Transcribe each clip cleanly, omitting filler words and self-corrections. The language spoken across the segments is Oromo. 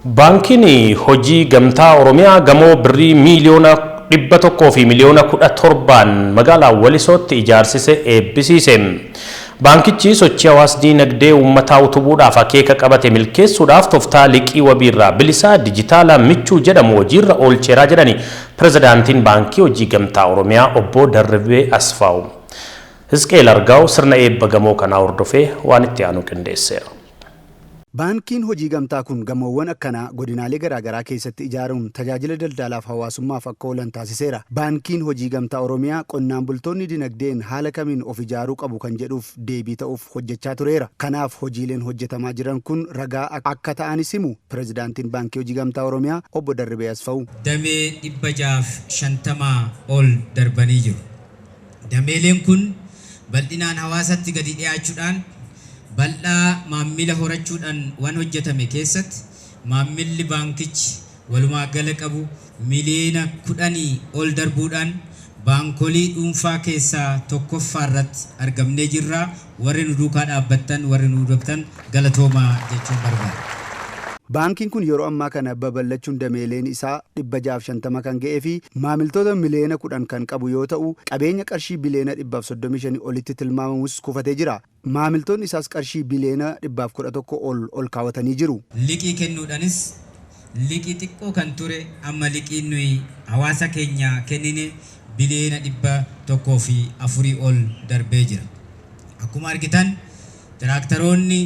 Baankiin hojii gamtaa Oromiyaa gamoo birrii miiliyoona 100 fi miiliyoona 17 magaalaa Walisootti ijaarsise eebbisiise. Baankichi sochii hawaas diinagdee uummataa utubuudhaaf akeeka qabate milkeessuudhaaf tooftaa liqii wabiirraa bilisaa dijitaalaa michuu jedhamu hojiirra oolcheeraa jedhani pirezidaantiin baankii hojii gamtaa Oromiyaa obbo Darbe Asfaaw. Hizqeel Argaaw sirna eebba gamoo kanaa hordofee waan itti aanu qindeesseera. Baankiin hojii gamtaa kun gamoowwan akkanaa godinaalee garaagaraa keessatti ijaaruun tajaajila daldalaaf hawaasummaaf akka oolan taasiseera. Baankiin hojii gamtaa Oromiyaa qonnaan bultoonni dinagdeen haala kamiin of ijaaruu qabu kan jedhuuf deebii ta'uuf hojjechaa tureera. Kanaaf hojiileen hojjetamaa jiran kun ragaa akka ta'anis himu pirezidaantiin baankii hojii gamtaa Oromiyaa obbo Darbe Asfaaw. Damee 650 ol darbanii jiru. Dameeleen kun bal'inaan hawaasatti gadi dhiyaachuudhaan bal'aa maammila horachuudhaan waan hojjetame keessatti maammilli baankichi walumaa gala qabu miliyoona 10 ol darbuudhaan baankolii dhuunfaa keessaa tokkoffaa irratti argamnee jirra. Warri nu duukaa dhaabbattan warri nu hordoftan galatoomaa jechuun barbaada. Baankiin kun yeroo ammaa kana babal'achuun dameeleen isaa 650 kan ga'ee fi maamiltoota miliyoona 10 kan qabu yoo ta'u qabeenya qarshii biliyoona 135 olitti tilmaamamus kufatee jira. Maamiltoonni isaas qarshii biliyoona 111 ol kaawwatanii jiru. Liqii kennuudhaanis liqii xiqqoo kan ture amma liqiin nuyi hawaasa keenya kennine biliyoona 104 ol darbee jira. Akkuma argitan tiraaktaroonni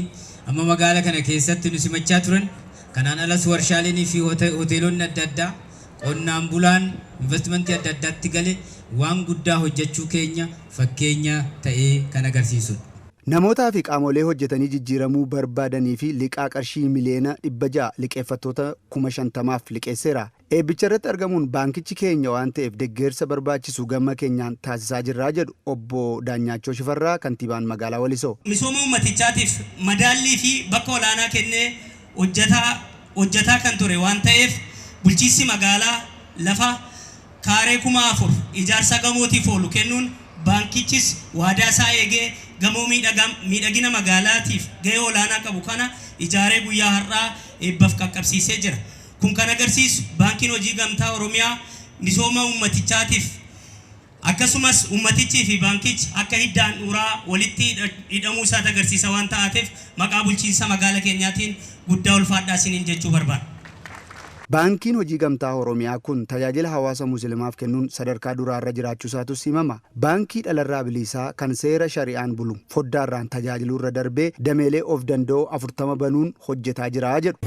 amma magaalaa kana keessatti nu simachaa turan kanaan alas warshaaleen fi hoteelonni adda addaa qonnaan bulaan investimentii adda addaatti gale waan guddaa hojjechuu keenya fakkeenya ta'ee kan agarsiisudha. Namootaa fi qaamolee hojjetanii jijjiiramuu barbaadanii fi liqaa qarshii miliyoona 600 liqeeffattoota 50,000f liqeesseera. Eebbicha irratti argamuun baankichi keenya waan ta'eef deeggarsa barbaachisu gama keenyaan taasisaa jirraa jedhu obbo Daanyaachoo Shifarraa kantiibaan magaalaa Walisoo. Misooma uummatichaatiif madaallii fi bakka olaanaa kennee hojjetaa kan ture waan ta'eef bulchiinsi magaalaa lafa kaaree 4,000 ijaarsa gamootiif oolu kennuun baankichis waadaa isaa eegee gamoo miidhagina magaalaatiif gahee olaanaa qabu kana ijaaree guyyaa har'aa eebbaaf qaqqabsiisee jira. Kun kan agarsiisu baankiin hojii gamtaa Oromiyaa misooma uummatichaatiif akkasumas uummatichii fi baankichi akka hiddaan dhuuraa walitti hidhamuu isaati agarsiisa waan ta'eef maqaa bulchiinsa magaalaa keenyaatiin guddaa ulfaadhaa isiniin jechuu barbaada. Baankiin hojii gamtaa Oromiyaa kun tajaajila hawaasa musliimaaf kennuun sadarkaa duraarra jiraachuu isaatus himama. Baankii dhalarraa bilisaa kan seera shari'aan bulu foddaarraan tajaajiluurra darbee dameelee of danda'u 40 banuun hojjetaa jira jedhu.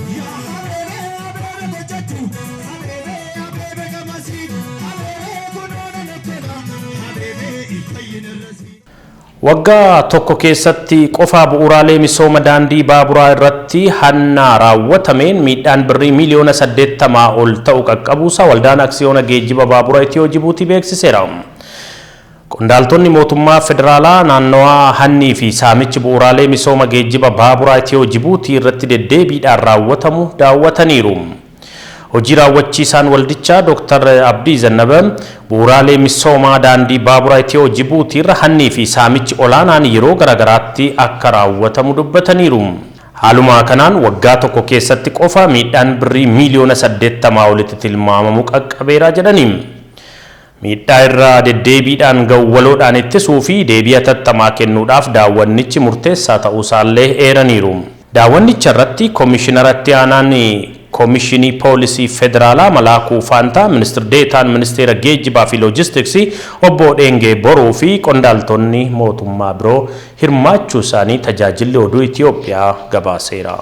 Waggaa tokko keessatti qofaa bu'uuraalee misooma daandii baaburaa irratti hannaa raawwatameen miidhaan birrii miiliyoona 80 ol ta'u qaqqabuusaa waldaan aksiyoona geejjiba baabura Itiyoo Jibuutii beeksiseera. Qondaaltonni mootummaa federaalaa naannawaa hannii fi saamichi bu'uuraalee misooma geejjiba baabura Itiyoo Jibuutii irratti deddeebiidhaan raawwatamu daawwataniiru. Hojii raawwachiisaan waldichaa Dr. Abdii Zannaba bu'uuraalee misoomaa daandii baabura Itiyoo Jibuutii irra hannii fi saamichi olaanaan yeroo garagaraatti akka raawwatamu dubbataniiru. Haaluma kanaan waggaa tokko keessatti qofa miidhaan birrii miiliyoona 80 olitti tilmaamamu qaqqabeera jedhani. Miidhaa irraa deddeebiidhaan gawwaloodhaan ittisuu fi deebii hatattamaa kennuudhaaf daawwannichi murteessaa ta'uusaallee eeraniiru. Daawwannicha irratti koomishiinaratti aanaan Komishinii Poolisii Federaalaa Malaakuu Faantaa, Ministir Deetaan Ministeera Geejjibaa fi Loojistiksii obbo Dheengee Boruu fi qondaaltonni mootummaa biroo hirmaachuu isaanii tajaajilli oduu Itiyoophiyaa gabaaseera.